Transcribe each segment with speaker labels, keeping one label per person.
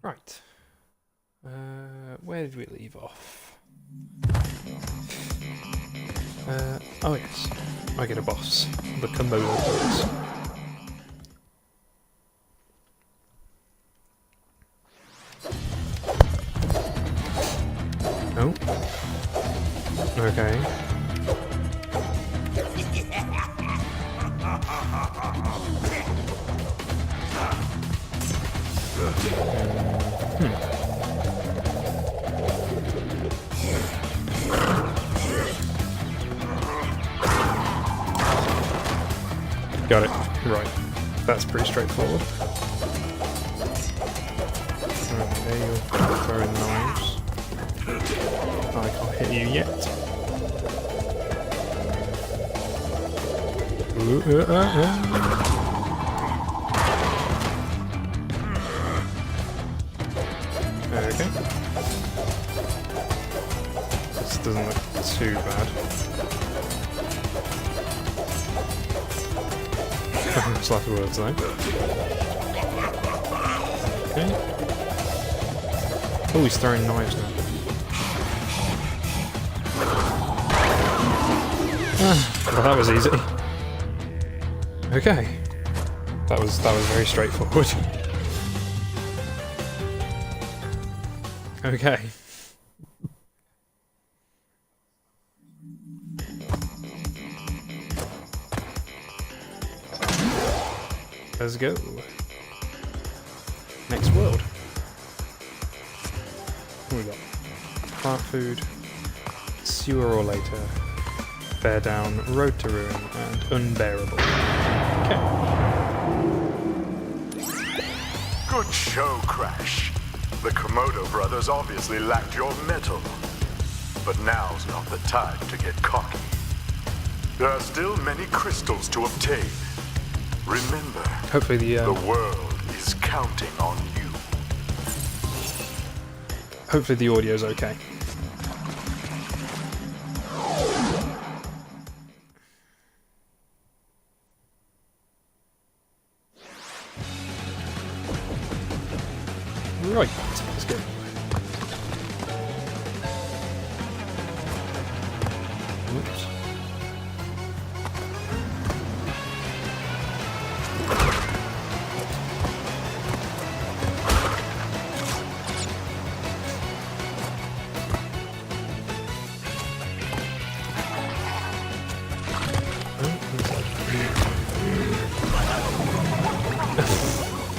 Speaker 1: Right. Where did we leave off? Oh yes. I get a boss. The Komodo boss. Oh. Okay. Got it. Right. That's pretty straightforward. Okay, you're throwing knives. I can't hit you yet. Okay. This doesn't look too bad. Slap the words though. Okay. Oh, he's throwing knives now. Well, that was easy. Okay. That was very straightforward. Okay. Let's go. Next world. What we got? Plant food, sooner or later, bear down, road to ruin, and unbearable. Okay.
Speaker 2: Good show, Crash. The Komodo brothers obviously lacked your mettle. But now's not the time to get cocky. There are still many crystals to obtain. Remember,
Speaker 1: Hopefully
Speaker 2: the world is counting on you.
Speaker 1: hopefully the audio's okay. Right, let's go. Oops.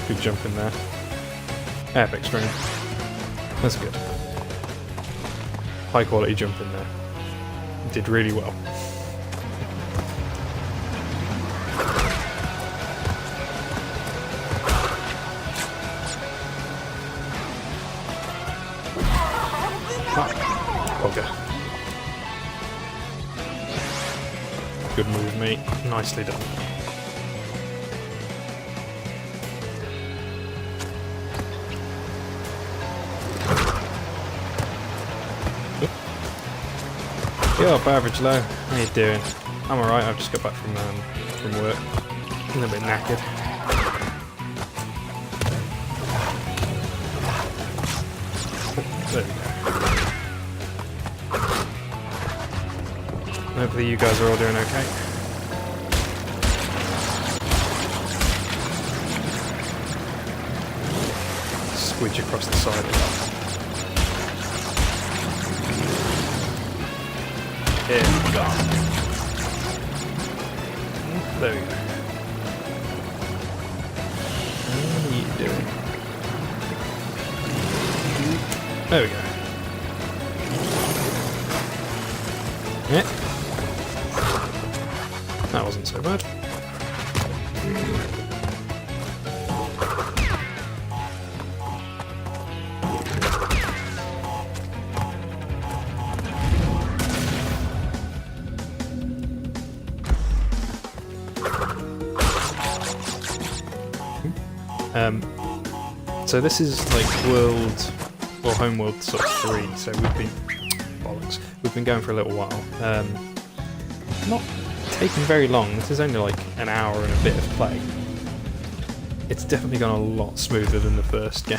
Speaker 1: Good jump in there. Epic stream. That's good. High quality jump in there. Did really well. Bugger. Good move, mate. Nicely done. Yo, up average low. How you doing? I'm alright, I've just got back from work. A little bit knackered. There we go. Hopefully you guys are all doing okay. Squidge across the side of that. Here we go. There we go. What are you doing? There we go. Yeah. That wasn't so bad. So this is like world or homeworld sort of 3. So we've been going for a little while. Not taking very long. This is only like an hour and a bit of play. it's definitely gone a lot smoother than the first game.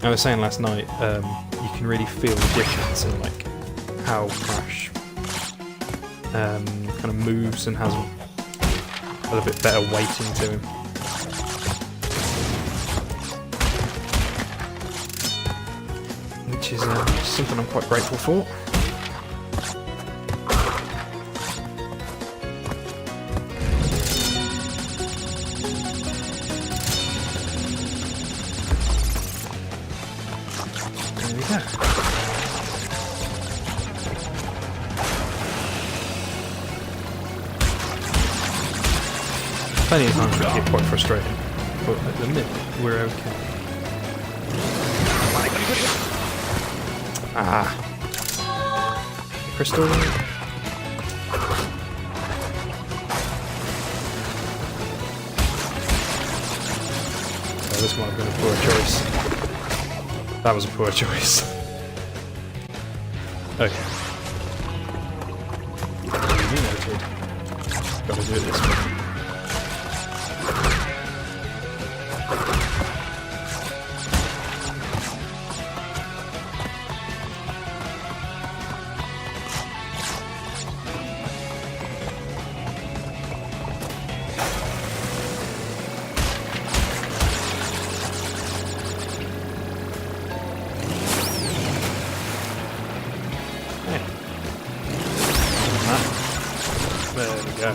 Speaker 1: I was saying last night, you can really feel the difference in like how Crash kind of moves and has a little bit better weighting to him. Which is something I'm quite grateful for. There we go. Plenty of times it can get quite frustrating, but at the minute we're okay. Ah. Crystal. Oh, this might have been a poor choice. That was a poor choice. Okay. You noted. Gotta do it this way. There we go.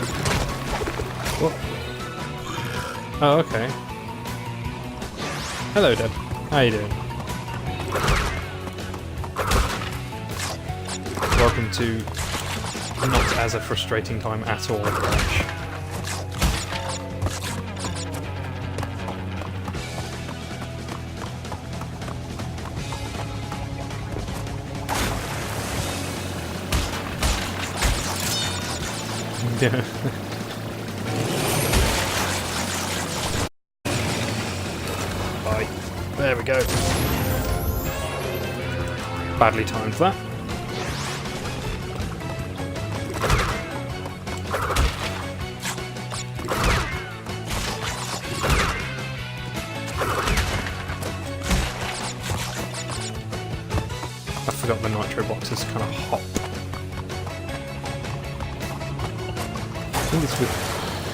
Speaker 1: What? Oh, okay. Hello, Deb. How you doing? Welcome to not as a frustrating time at all, Crash. Yeah. Bye. There we go. Badly timed that. I forgot the nitro box is kind of hot. I think it's with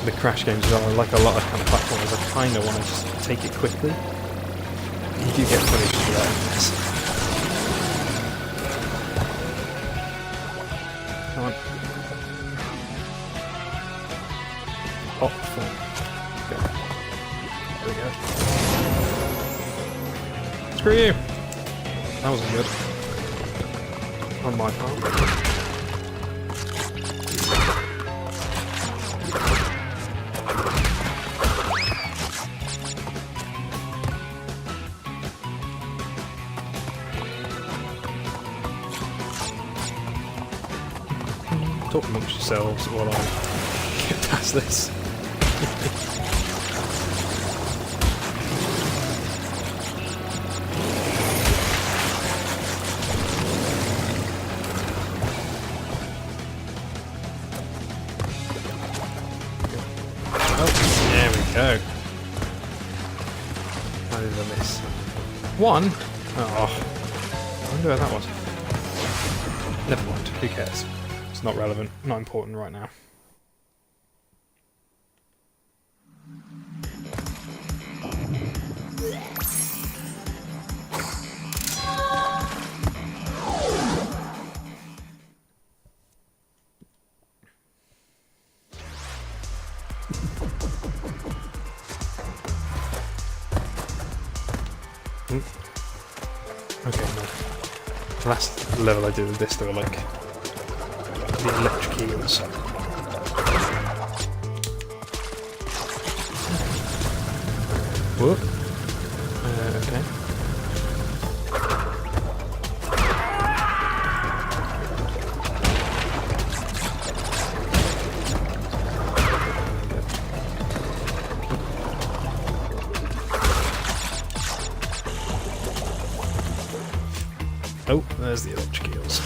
Speaker 1: the Crash games as well, like a lot of kind of platformers, I kind of want to just take it quickly. You do get punished for that in this. Come on. Hop form. Go. There we go. Screw you! That wasn't good. On my part. Talk amongst yourselves while I get past this. Oh, there we go. How did I miss? One? Oh, I wonder where that was. Never mind, who cares? It's not relevant, not important right now. Okay, no. The last level I did with this, there were like the electric eels. Whoop. Okay. Oh, there's the electric eels.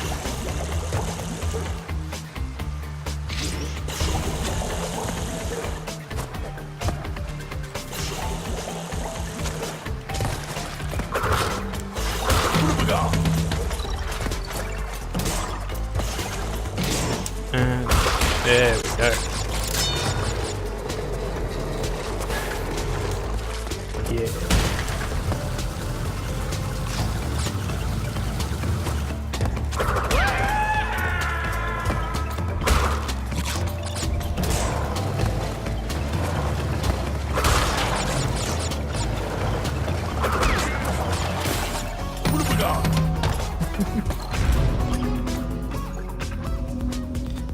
Speaker 1: Yeah.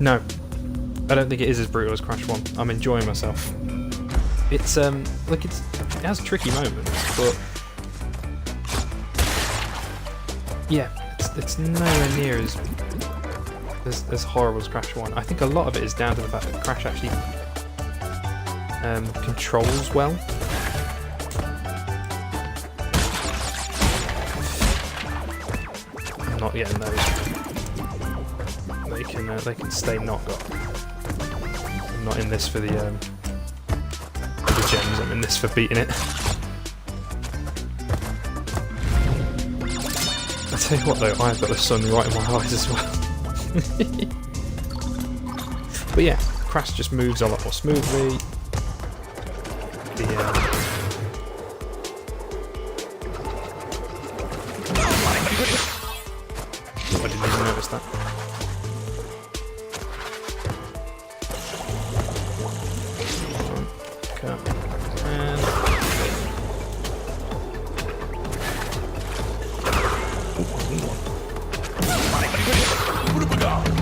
Speaker 1: No, I don't think it is as brutal as Crash 1. I'm enjoying myself. It's like it has tricky moments, but yeah, it's nowhere near as horrible as Crash 1. I think a lot of it is down to the fact that Crash actually controls well. I'm not getting those. They can stay knocked up. I'm not in this for the gems. I'm in this for beating it. I tell you what though, I've got the sun right in my eyes as well. But yeah, Crash just moves a lot more smoothly. I didn't even notice that.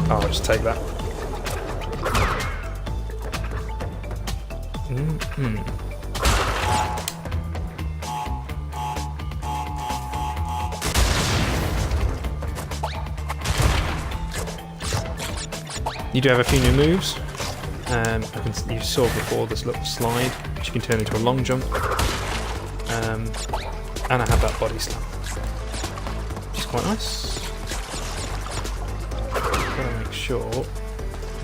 Speaker 1: I'll just take that. You do have a few new moves. You saw before this little slide, which you can turn into a long jump. And I have that body slam, which is quite nice. Gotta make sure I'm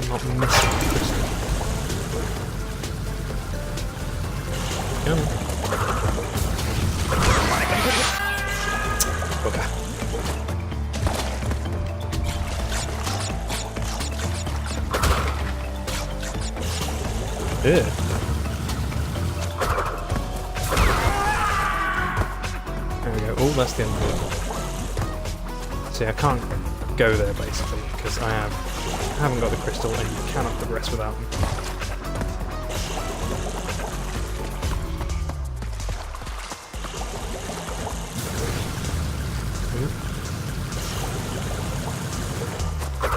Speaker 1: not missing the crystal. Come on. Okay. Yeah. There we go. Oh, that's the end of it. See, I can't go there basically because I haven't got the crystal, and you cannot progress without them.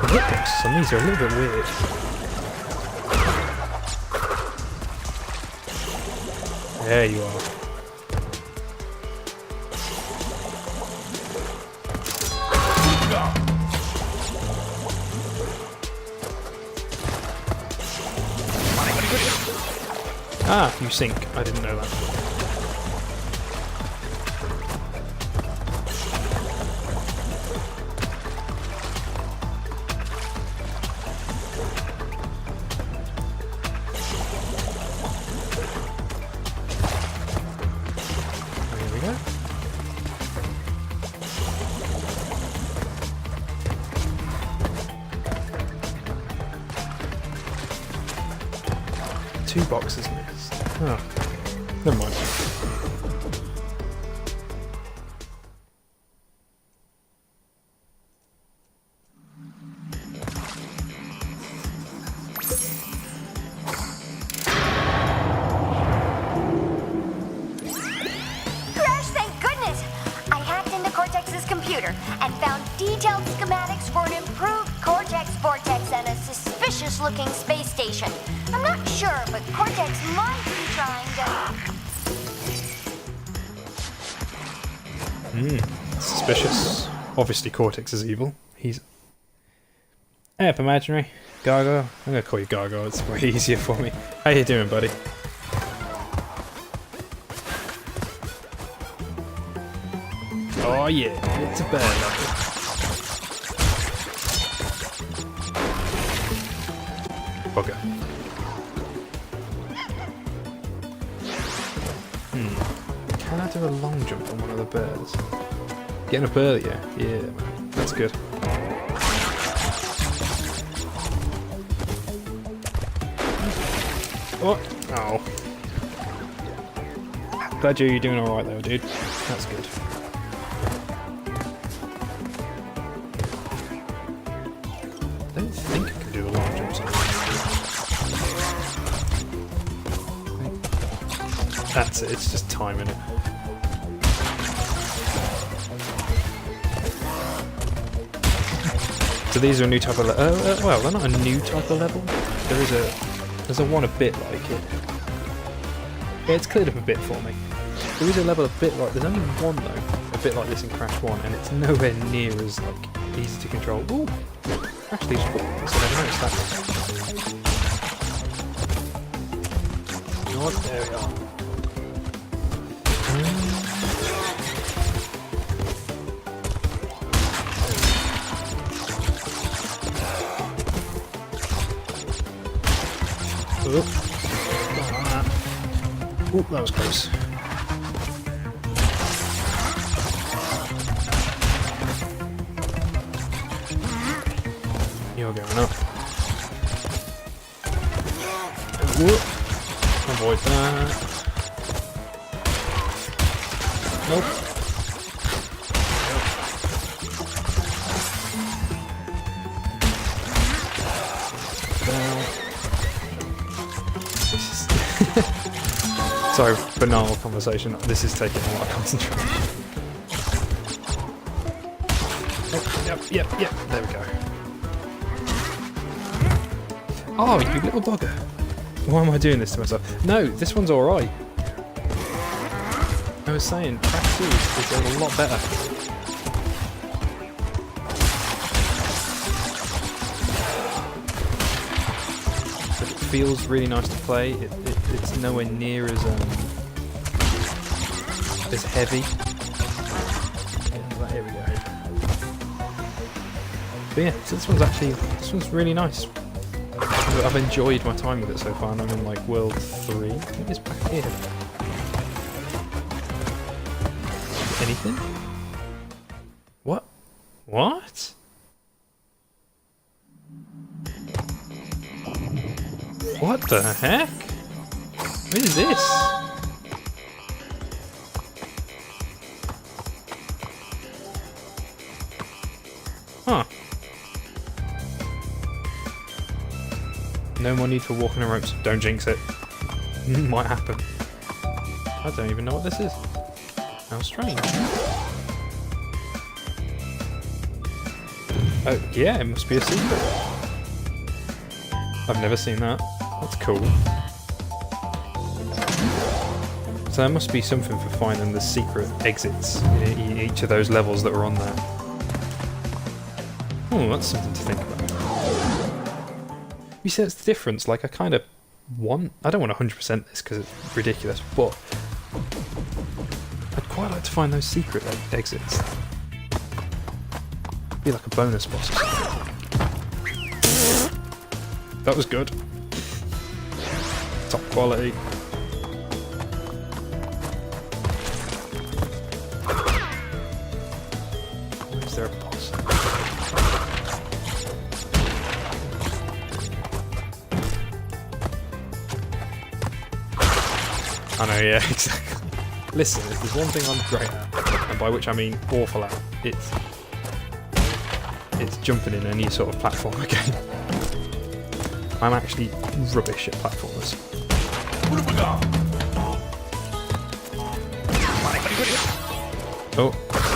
Speaker 1: The hitboxes on these are a little bit weird. There you are. Ah, you sink. I didn't know that. There we go. Two boxes missed. Oh, never mind.
Speaker 3: Crash, thank goodness! I hacked into Cortex's computer and found detailed schematics for an improved Cortex Vortex and a suspicious-looking space station. I'm not sure, but Cortex might be trying to...
Speaker 1: Suspicious. Obviously Cortex is evil. He's... imaginary. Gargoyle. I'm gonna call you Gargoyle, it's way easier for me. How you doing, buddy? Oh yeah, it's a bear. Bugger. Can I do a long jump on one of the birds? Getting up earlier? Yeah, man. That's good. Oh. Oh. Glad you're doing alright though, dude. That's good. I don't think I can do a long jump somewhere. That's it, it's just timing it. So these are a new type of well, they're not a new type of level. There's a one a bit like it. Yeah, it's cleared up a bit for me. There is a level a bit like, there's only one though, a bit like this in Crash 1, and it's nowhere near as like easy to control. Ooh! Actually, I never noticed that. You know what? There we are. Oop, that was close. You're going up. Whoop. Avoid that. Nope. Sorry, banal conversation. This is taking a lot of concentration. Oh, yep. There we go. Oh, you little bugger. Why am I doing this to myself? No, this one's alright. I was saying, Crash 2 is a lot better. But it feels really nice to play. It's nowhere near as heavy. Yeah, here we go. But yeah, so this one's really nice. I've enjoyed my time with it so far, and I'm in like World 3. I think it's back here. Anything? What? What? What the heck? What is this? Huh. No more need for walking on ropes. Don't jinx it. Might happen. I don't even know what this is. How strange. Oh, yeah, it must be a secret. I've never seen that. That's cool. So there must be something for finding the secret exits in each of those levels that are on there. Oh, that's something to think about. You see, that's the difference. Like, I kind of want... I don't want 100% this because it's ridiculous, but I'd quite like to find those secret exits. Be like a bonus boss or something. That was good. Top quality. Is there a boss? I know, yeah, exactly. Listen, if there's one thing I'm great at, and by which I mean awful at, it's jumping in any sort of platformer game. I'm actually rubbish at platformers. Oh,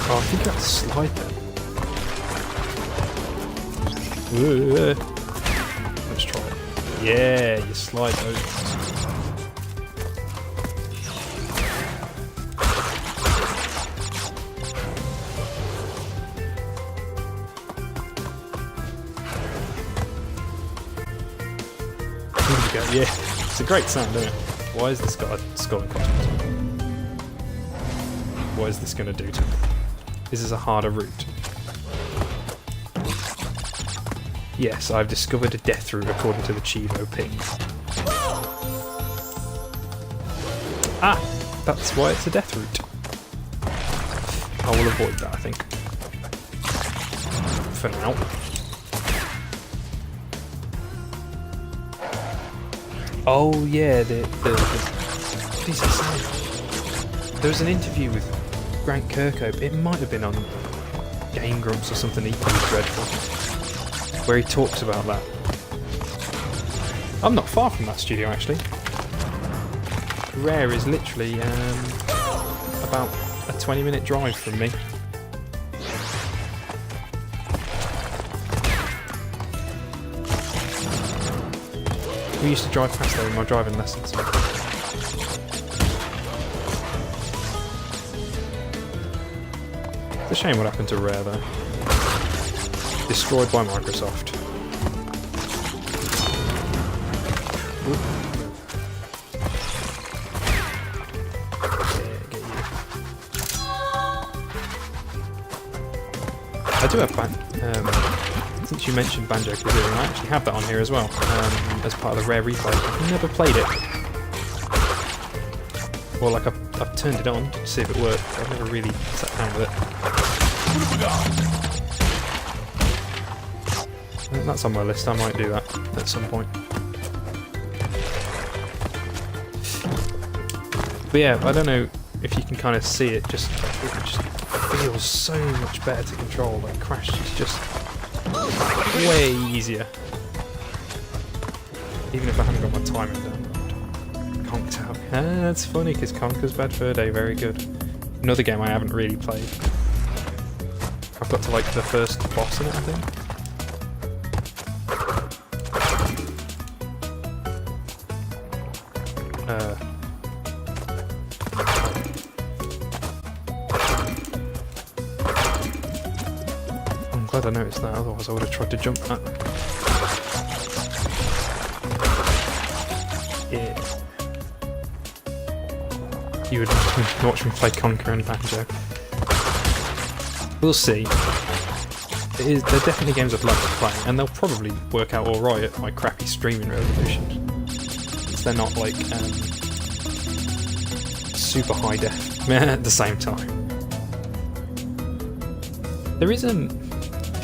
Speaker 1: I think that's slide then. Let's try it. Yeah, you slide those. Yeah, it's a great sound, isn't it? Why has this got a skull and crossbones? What is this going to do to me? This is a harder route. Yes, I've discovered a death route according to the Chivo ping. Ah! That's why it's a death route. I will avoid that, I think. For now. Oh yeah, what is this? There was an interview with Grant Kirkhope, it might have been on Game Grumps or something equally dreadful, where he talks about that. I'm not far from that studio actually. Rare is literally about a 20-minute drive from me. We used to drive past there in my driving lessons. It's a shame what happened to Rare though. Destroyed by Microsoft. I do have since you mentioned Banjo-Kazooie, I actually have that on here as well, as part of the Rare replay. I've never played it. Well, like I've turned it on to see if it worked, but I've never really sat down with it. That's on my list, I might do that at some point. But yeah, I don't know if you can kind of see it, it just feels so much better to control. Like Crash is just way easier. Even if I haven't got my timing down. Conked out. That's funny because Conker's Bad Fur Day, very good. Another game I haven't really played. I've got to like the first boss in it, I think. I'm glad I noticed that, otherwise I would have tried to jump that. Yeah. You would watch me play Conker and Banjo. We'll see. They're definitely games I'd love to play, and they'll probably work out alright at my crappy streaming resolution. They're not like super high def at the same time. There is I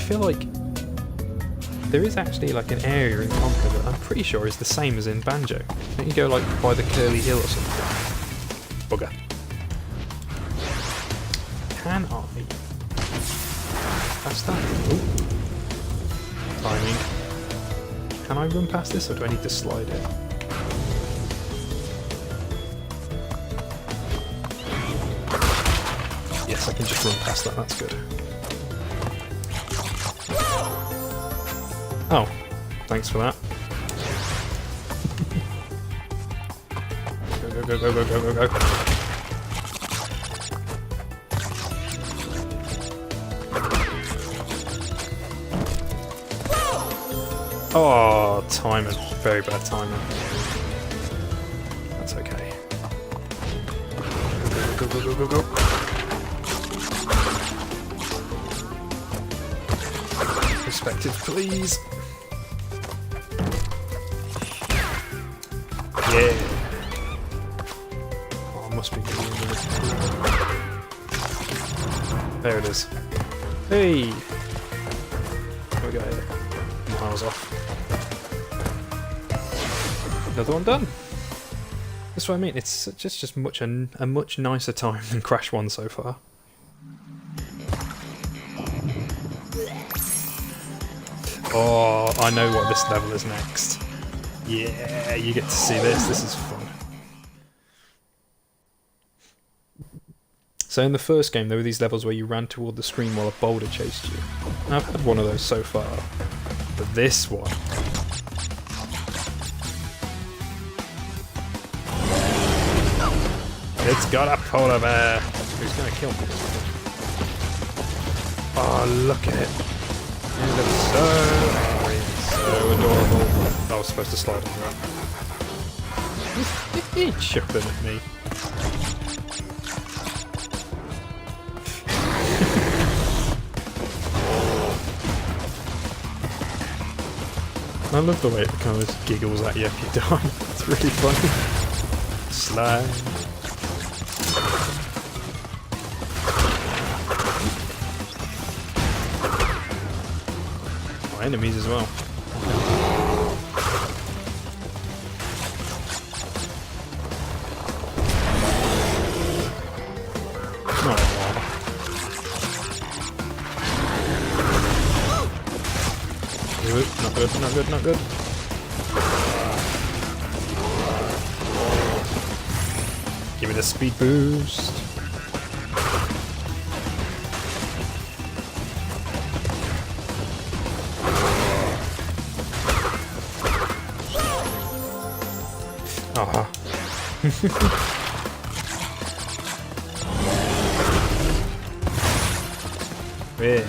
Speaker 1: feel like there is actually like an area in Conker that I'm pretty sure is the same as in Banjo. Don't you go like by the curly hill or something? Bugger. Can I pass that? Ooh. Timing. Can I run past this or do I need to slide it? Yes, I can just run past that, that's good. Oh, thanks for that. Go, go, go, go, go, go, go, go. Oh, timing. Very bad timing. That's okay. Go, go, go, go, go, go. Perspective, please. Yeah. Oh, must be good. There it is. Hey! What we got here? Miles off. Another one done. That's what I mean. It's just a much nicer time than Crash 1 so far. Oh, I know what this level is next. Yeah, you get to see this. This is fun. So in the first game, there were these levels where you ran toward the screen while a boulder chased you. I've had one of those so far, but this one. It's got a polar bear. Who's going to kill me? Oh, look at it. It looks so angry, so adorable. I was supposed to slide on that. He's chuckling at me. I love the way it kind of giggles at you if you die. It's really funny. Slide. Enemies as well. good, not good, not good. Give it a speed boost. Aha. Yeah.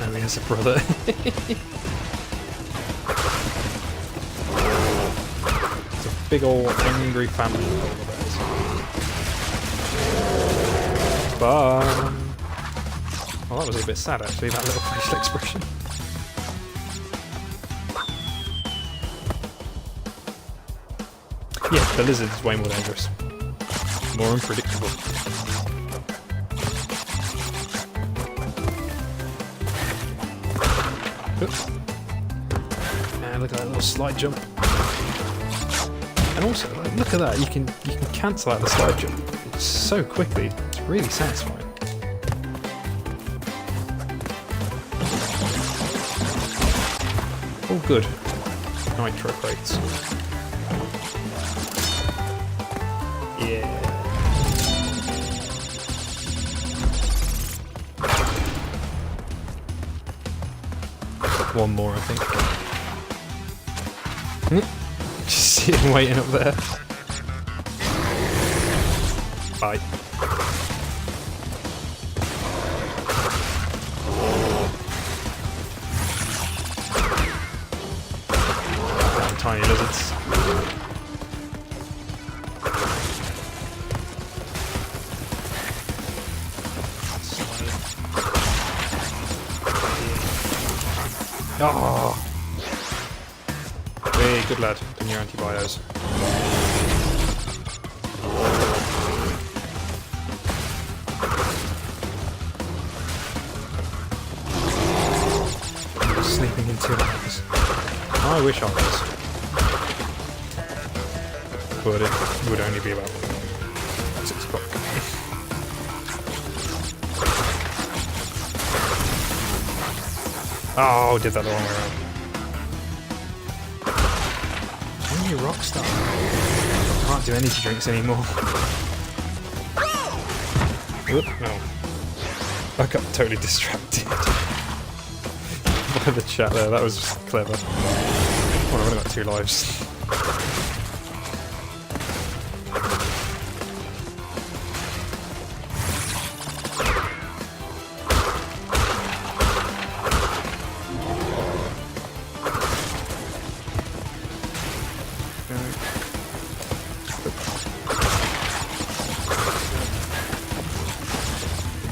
Speaker 1: Oh, here's a brother. It's a big old angry family of polar bears. Bye. Well, that was a bit sad actually, that little facial expression. Yeah, the lizard is way more dangerous. More unpredictable. Oops. And look at that little slide jump. And also, like, look at that, you can cancel out the slide jump so quickly, it's really satisfying. All good. Nitro crates. Yeah. One more, I think. Just see him waiting up there. Bye. Tiny lizards. Oh! Hey, good lad. Doing your antibios. Sleeping in 2 hours. I wish I was. But it would only be about 6 o'clock. Oh, did that the wrong way around. I'm a rock star. I can't do energy drinks anymore. Oop, no. I got totally distracted by the chat there. That was clever. Oh, I've only got 2 lives.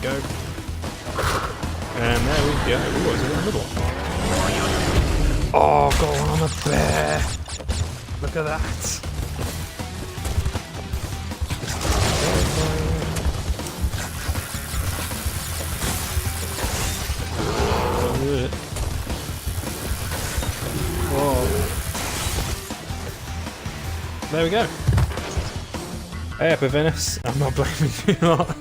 Speaker 1: Go. And there we go. Ooh, is there another one? Oh, go on a bear! Look at that! Whoa. There we go. Hey, Epivinus. I'm not blaming you not.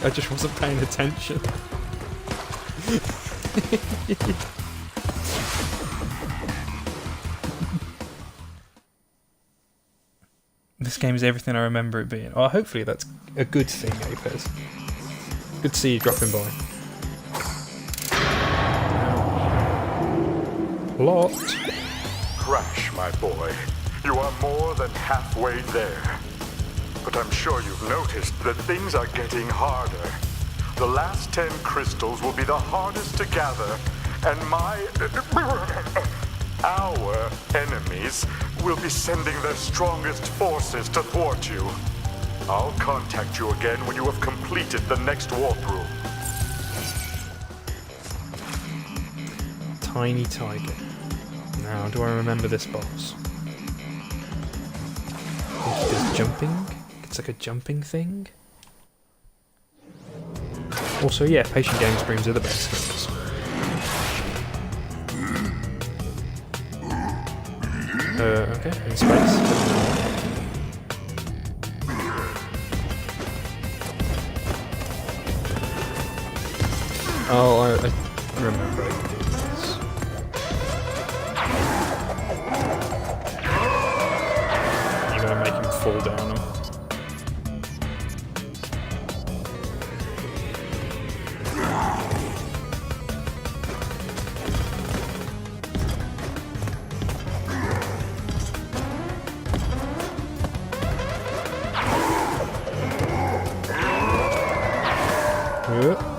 Speaker 1: I just wasn't paying attention. This game is everything I remember it being. Oh, hopefully that's a good thing, Apes. Good to see you dropping by. Plot.
Speaker 2: Crash, my boy. You are more than halfway there. But I'm sure you've noticed that things are getting harder. The last 10 crystals will be the hardest to gather, and our enemies will be sending their strongest forces to thwart you. I'll contact you again when you have completed the next warp room.
Speaker 1: Tiny tiger. Now, do I remember this boss? I think he does jumping. It's like a jumping thing. Also, yeah, patient game streams are the best things. Okay, in space. Oh, I remember this. You're gonna make him fall down them.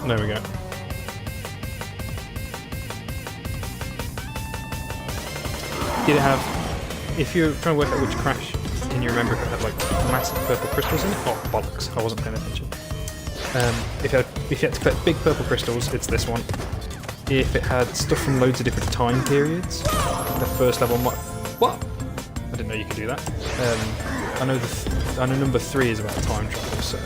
Speaker 1: There we go. Did it have... If you're trying to work out which crash and you remember if it had like massive purple crystals in it? Oh, bollocks. I wasn't paying attention. If you had to collect big purple crystals, it's this one. If it had stuff from loads of different time periods, the first level might... What? I didn't know you could do that. I know number 3 is about time travel, so...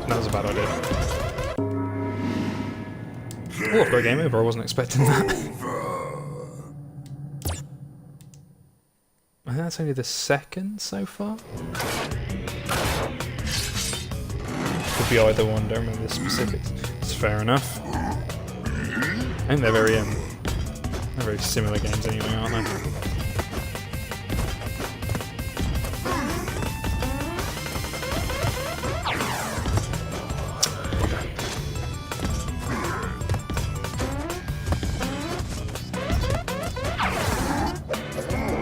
Speaker 1: That was a bad idea. Oh, I've got a game over. I wasn't expecting that. I think that's only the second so far. Could be either one. Don't remember the specifics. It's fair enough. I think they're very similar games anyway, aren't they?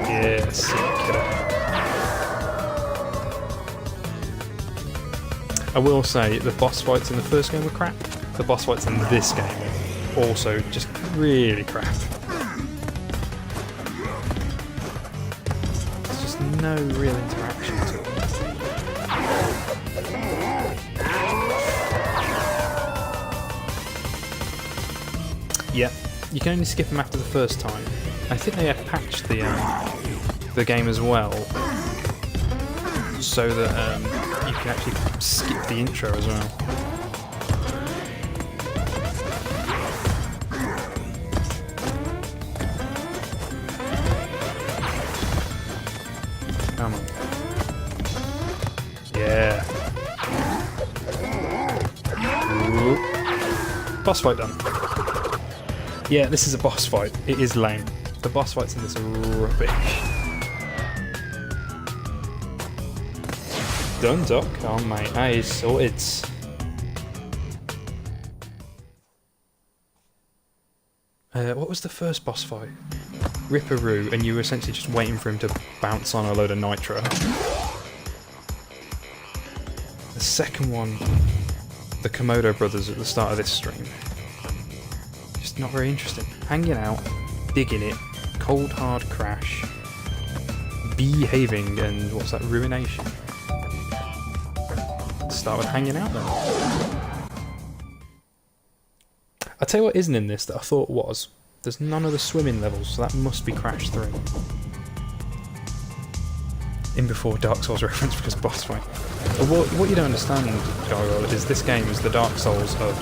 Speaker 1: Yes, I will say the boss fights in the first game were crap. The boss fights in this game are also just really crap. There's just no real interaction to it. Yeah, you can only skip them after the first time. I think they have patched the game as well, so that you can actually skip the intro as well. Come on. Yeah. Ooh. Boss fight done. Yeah, this is a boss fight. It is lame. The boss fights in this are rubbish. Done, Doc. Oh my eyes, so it's... what was the first boss fight? Ripperoo, and you were essentially just waiting for him to bounce on a load of nitro. The second one, the Komodo brothers at the start of this stream. Just not very interesting. Hanging out, digging it, cold hard crash, behaving, and what's that, ruination? Start with hanging out then. I'll tell you what isn't in this that I thought was. There's none of the swimming levels, so that must be Crash 3. In before Dark Souls reference because boss fight. But what you don't understand, Gyro, is this game is the Dark Souls of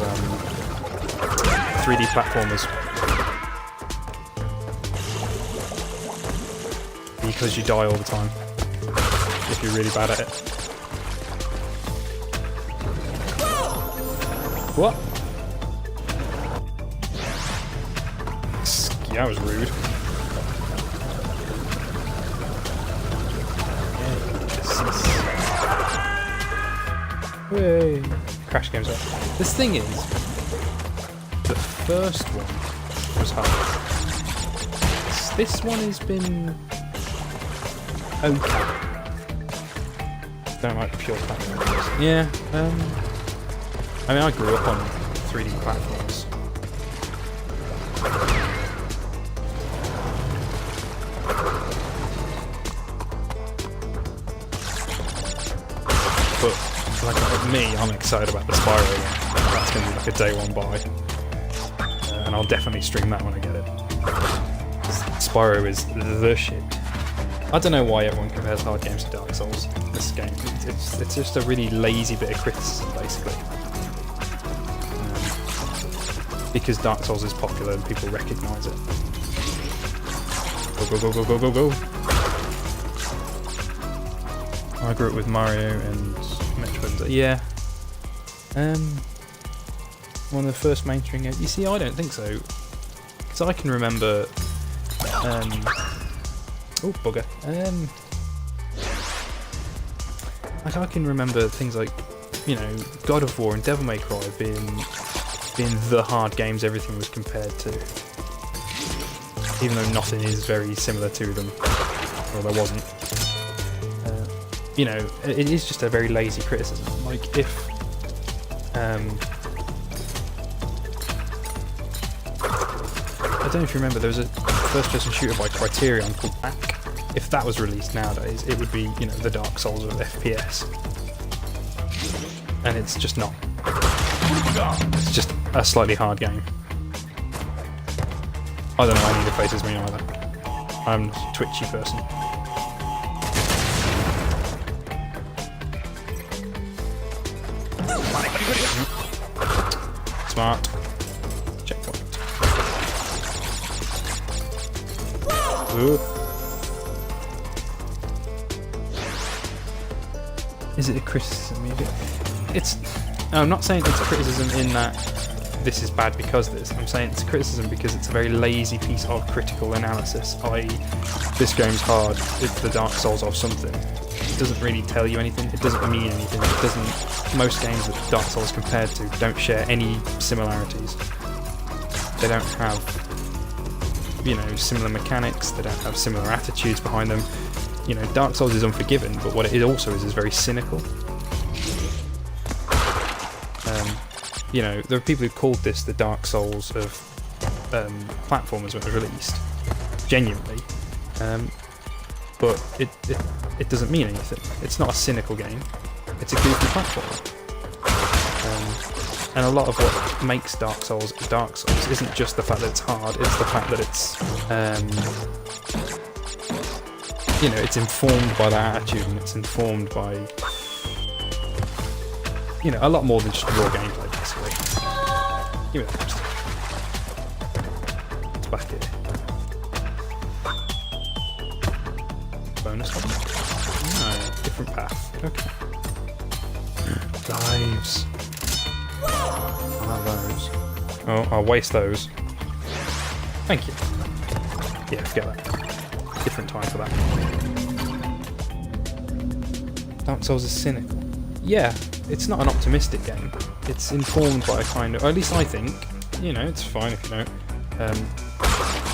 Speaker 1: 3D platformers. Because you die all the time. If you're really bad at it. What? Yeah, that was rude. Yay. Crash games are. This thing is, the first one was hard. This one has been okay. Don't like pure platforms. Yeah, I mean, I grew up on 3D platforms. But, like me, I'm excited about the Spyro one. That's going to be like a day one buy. And I'll definitely stream that when I get it. Spyro is the shit. I don't know why everyone compares hard games to Dark Souls. This game, it's just a really lazy bit of criticism, basically. Because Dark Souls is popular and people recognise it. Go, go, go, go, go, go, go. I grew up with Mario and Metroid. Yeah. One of the first mainstream games. You see, I don't think so. Because I can remember... oh, bugger. Like, I can remember things like, you know, God of War and Devil May Cry being the hard games everything was compared to. Even though nothing is very similar to them. Or there wasn't. You know, it is just a very lazy criticism. Like, if... I don't know if you remember, there was a first-person shooter by Criterion called Back. If that was released nowadays, it would be, you know, the Dark Souls of FPS. And it's just not. It's just a slightly hard game. I don't know why neither faces me either. I'm a twitchy person. Smart. Checkpoint. Ooh. Is it a criticism? It's. No, I'm not saying it's a criticism in that this is bad because of this. I'm saying it's a criticism because it's a very lazy piece of critical analysis. I.e., this game's hard. It's the Dark Souls of something. It doesn't really tell you anything. It doesn't mean anything. It doesn't. Most games that Dark Souls is compared to don't share any similarities. They don't have, you know, similar mechanics. They don't have similar attitudes behind them. You know, Dark Souls is Unforgiven, but what it also is very cynical. You know, there are people who called this the Dark Souls of platformers when it was released, genuinely. But it doesn't mean anything. It's not a cynical game. It's a goofy platformer. And a lot of what makes Dark Souls isn't just the fact that it's hard. It's the fact that it's you know, it's informed by that attitude, and it's informed by, you know, a lot more than just raw gameplay, basically. Give me that first. It's back here. Bonus one? No, different path. Okay. Dives. I'll have those. Oh, I'll waste those. Thank you. Yeah, forget that. Different time for that. Dark Souls is cynical. Yeah, it's not an optimistic game. It's informed by a kind of, or at least I think, you know, it's fine if you don't.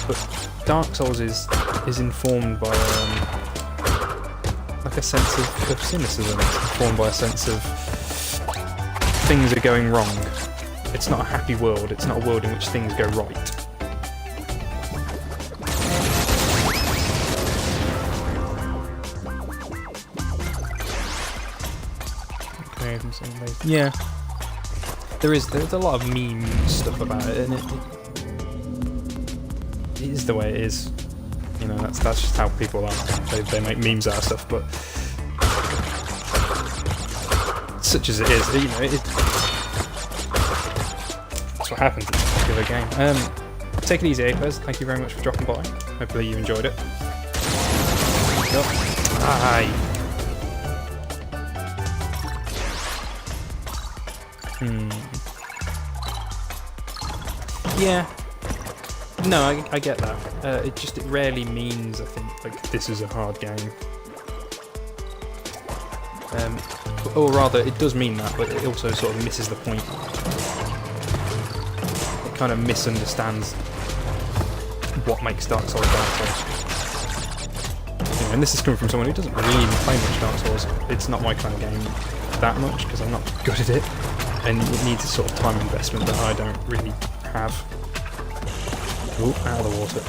Speaker 1: But Dark Souls is informed by like a sense of cynicism. It's informed by a sense of things are going wrong. It's not a happy world. It's not a world in which things go right. Yeah, there's a lot of meme stuff about it, and it is the way it is. You know, that's just how people are. They make memes out of stuff, but such as it is, you know, that's what happens in this particular game. Take it easy, Apers. Thank you very much for dropping by. Hopefully you enjoyed it. Aye. Yeah. No, I get that. It rarely means, I think, like, this is a hard game. Or rather, it does mean that, but it also sort of misses the point. It kind of misunderstands what makes Dark Souls Dark Souls. You know, and this is coming from someone who doesn't really play much Dark Souls. It's not my kind of game that much, because I'm not good at it. And it needs a sort of time investment that I don't really have. Ooh, out of the water.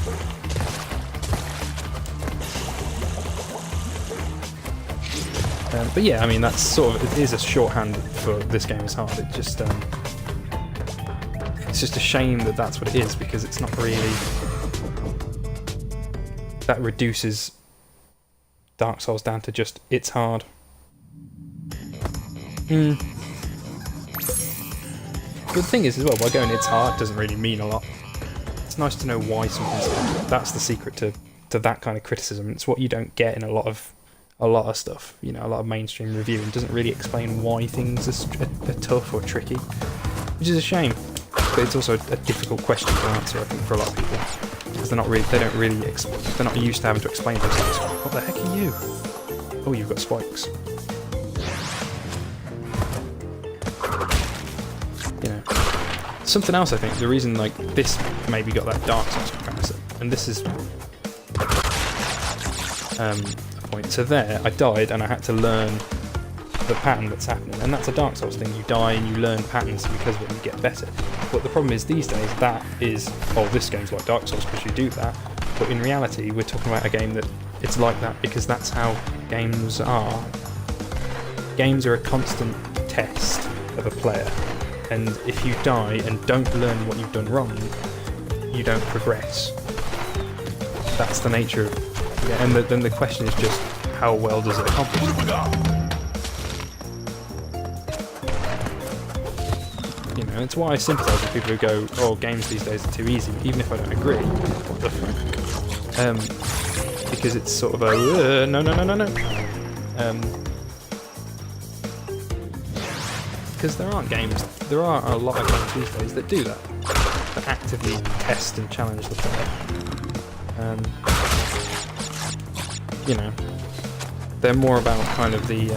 Speaker 1: But yeah, I mean, that's sort of, it is a shorthand for this game is hard. It just, it's just a shame that that's what it is, because it's not really, that reduces Dark Souls down to just, it's hard. But the thing is as well, by going it's hard doesn't really mean a lot. It's nice to know why something's hard. That's the secret to to that kind of criticism. It's what you don't get in a lot of stuff, you know, a lot of mainstream review, and doesn't really explain why things are tough or tricky, which is a shame. But it's also a difficult question to answer, I think, for a lot of people, because they're not used to having to explain those things. What the heck are you? Oh, you've got spikes. You know, something else. I think the reason like this maybe got that Dark Souls comparison, and this is a point. So there, I died and I had to learn the pattern that's happening, and that's a Dark Souls thing. You die and you learn patterns, and because of it you get better. But the problem is these days that is, oh, this game's like Dark Souls because you do that. But in reality, we're talking about a game that it's like that because that's how games are. Games are a constant test of a player, and if you die and don't learn what you've done wrong, you don't progress. That's the nature of it. And then the question is just, how well does it accomplish? You know, it's why I sympathise with people who go, oh, games these days are too easy, even if I don't agree. What the fuck? Because it's sort of a, no. Because there are a lot of games these days that do that actively test and challenge the player. You know, they're more about kind of the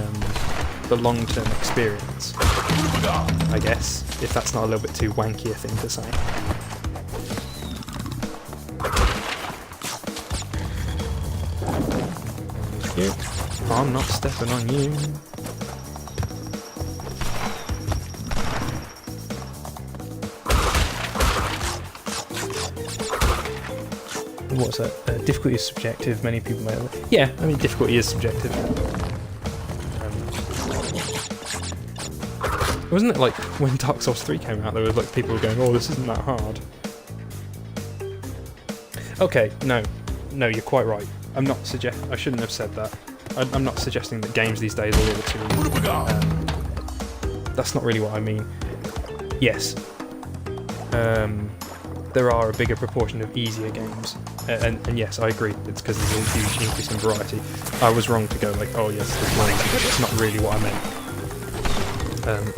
Speaker 1: long-term experience, I guess, if that's not a little bit too wanky a thing to say. You, I'm not stepping on you. What's that? Difficulty is subjective. Many people may. Yeah, I mean, difficulty is subjective. Wasn't it like when Dark Souls 3 came out, there were like people were going, "Oh, this isn't that hard." Okay, no, you're quite right. I shouldn't have said that. I'm not suggesting that games these days are all too easy. That's not really what I mean. Yes. There are a bigger proportion of easier games, and yes, I agree. It's because there's a huge increase in variety. I was wrong to go like, oh yes, there's more easy, but that's not really what I meant.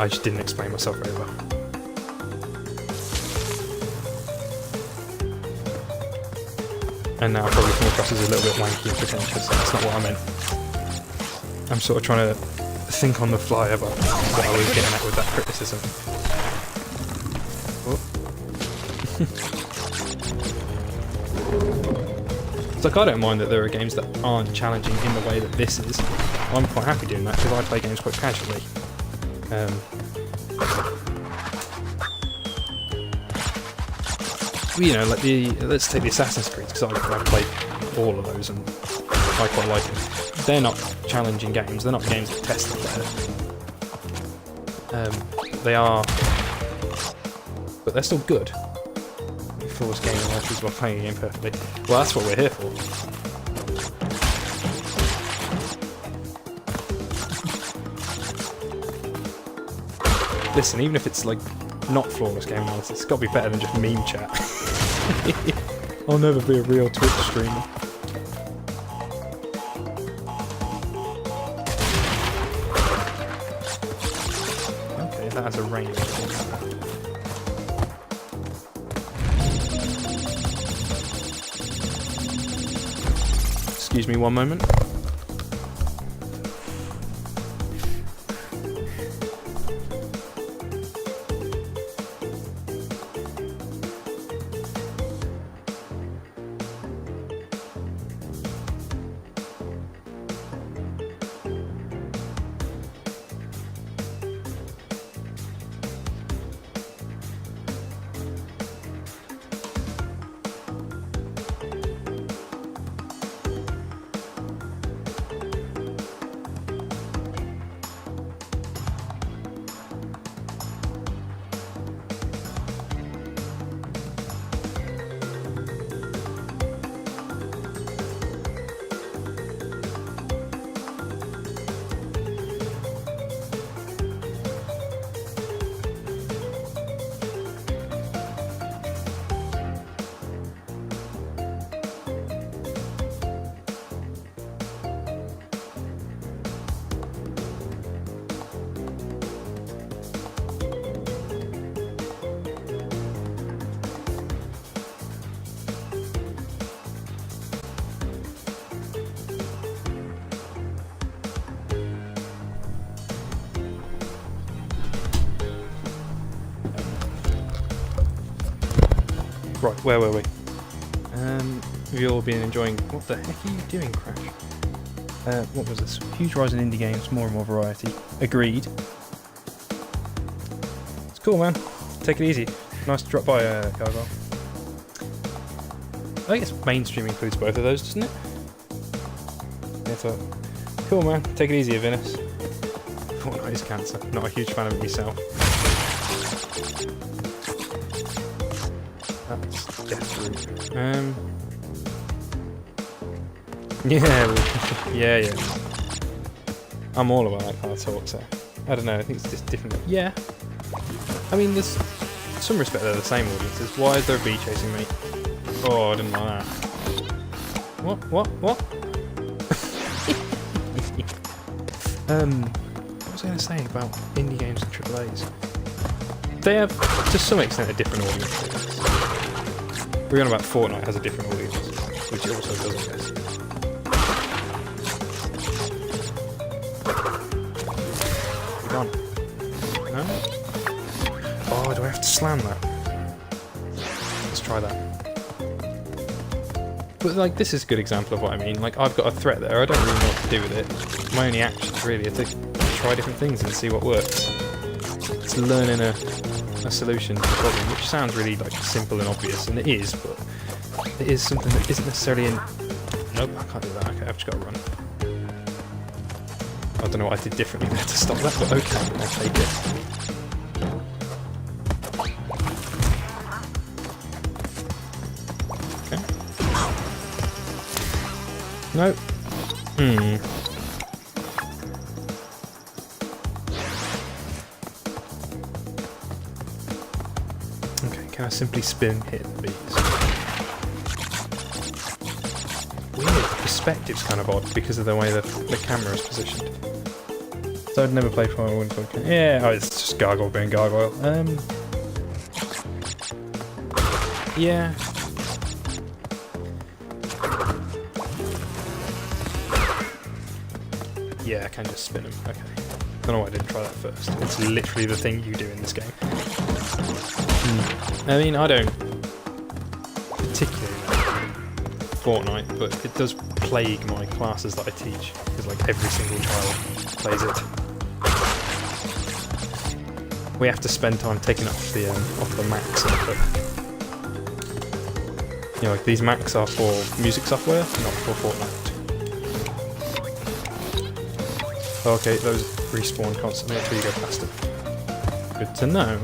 Speaker 1: I just didn't explain myself very well. And now I probably come across as a little bit wanky and pretentious. That's not what I meant. I'm sort of trying to think on the fly about what I was getting at with that criticism. It's like, I don't mind that there are games that aren't challenging in the way that this is. I'm quite happy doing that because I play games quite casually. You know, like let's take the Assassin's Creed, because I've played all of those and I quite like them. They're not challenging games. They're not games that test the player. They are, but they're still good. Fool's game in life is while playing a game perfectly. Well, that's what we're here for. Listen, even if it's like not flawless game analysis, it's got to be better than just meme chat. I'll never be a real Twitch streamer. Okay, that has a range. Excuse me one moment. Right, where were we? We've all been enjoying... What the heck are you doing, Crash? What was this? Huge rise in indie games, more and more variety. Agreed. It's cool, man. Take it easy. Nice to drop by, Gargoyle. I guess mainstream includes both of those, doesn't it? Yeah, so... Cool, man. Take it easy, Venus. Fortnite is cancer. Not a huge fan of it myself. That's death. Yeah. I'm all about that kind of talk, so I don't know. I think it's just different. Yeah. I mean, there's in some respect they're the same audiences. Why is there a bee chasing me? Oh, I didn't like that. What? What was I going to say about indie games and AAAs? They have, to some extent, a different audience. We're on about Fortnite has a different audience, which it also does, I guess. We're gone. No? Oh, do I have to slam that? Let's try that. But like, this is a good example of what I mean. Like, I've got a threat there. I don't really know what to do with it. My only actions really are to try different things and see what works. It's learning a solution to the problem, which sounds really like simple and obvious, and it is, but it is something that isn't necessarily in... Nope, I can't do that. Okay, I've just got to run. I don't know what I did differently there to stop that, but okay, I'll take it. Okay. No. Okay, can I simply spin, hit the bees? Weird, the perspective's kind of odd because of the way the camera is positioned. So I'd never played for one. Yeah, oh, it's just Gargoyle being Gargoyle. Yeah. Yeah, I can just spin them. Okay. Don't know why I didn't try that first. It's literally the thing you do in this game. I mean, I don't particularly like Fortnite, but it does plague my classes that I teach, because like every single child plays it. We have to spend time taking off the Macs and put, you know, like these Macs are for music software, not for Fortnite. Okay, those respawn constantly until you go past them. Good to know.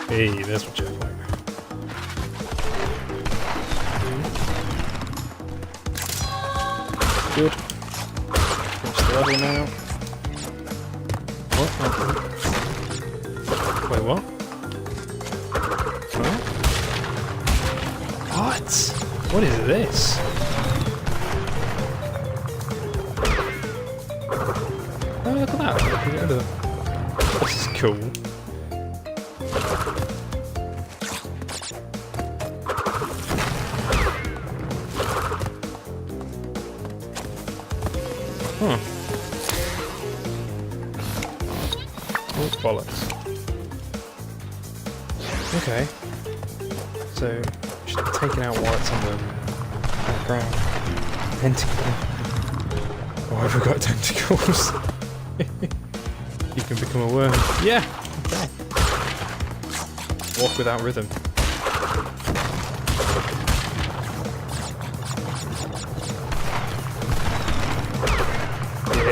Speaker 1: Hey, that's what you're like. Good. Finish the level now. What? Wait, what? Huh? What? What is this? Oh, look at that. This is cool. Huh. Oh, bollocks. Okay. So just take it out while it's on the ground. Tentacle. Why have we got tentacles? You can become a worm. Yeah! Okay. Walk without rhythm.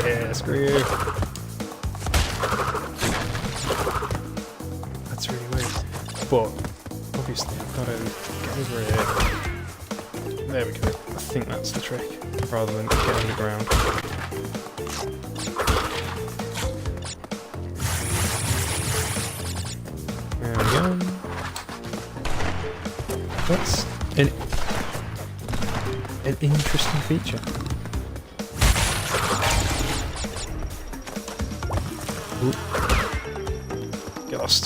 Speaker 1: Yeah, screw you. That's really weird. But, obviously I've got to get over here. There we go. I think that's the trick. Rather than get underground. There we go. That's an interesting feature. Ooh. Get lost.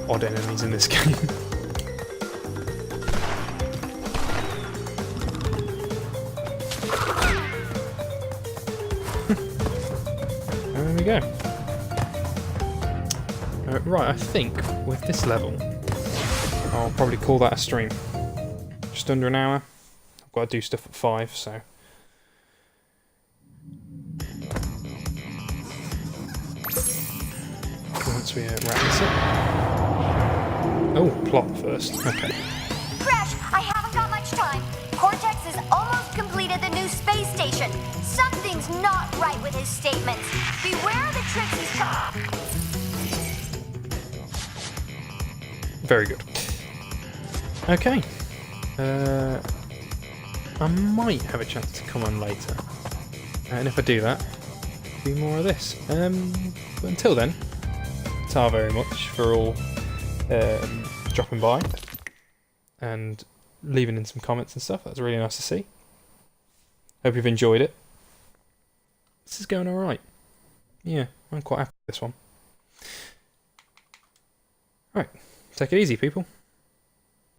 Speaker 1: Odd enemies in this game. There we go. Right, I think with this level, I'll probably call that a stream. Just under an hour. I've got to do stuff at 5, so. Once we wrap this up. Oh, plot first. Okay.
Speaker 3: Crash, I haven't got much time. Cortex has almost completed the new space station. Something's not right with his statements. Beware of the tricks he's trying.
Speaker 1: Very good. Okay. I might have a chance to come on later. And if I do that, do more of this. But until then, ta very much for all dropping by and leaving in some comments and stuff. That's really nice to see. Hope you've enjoyed it. This is going alright. Yeah, I'm quite happy with this one. Right, take it easy, people.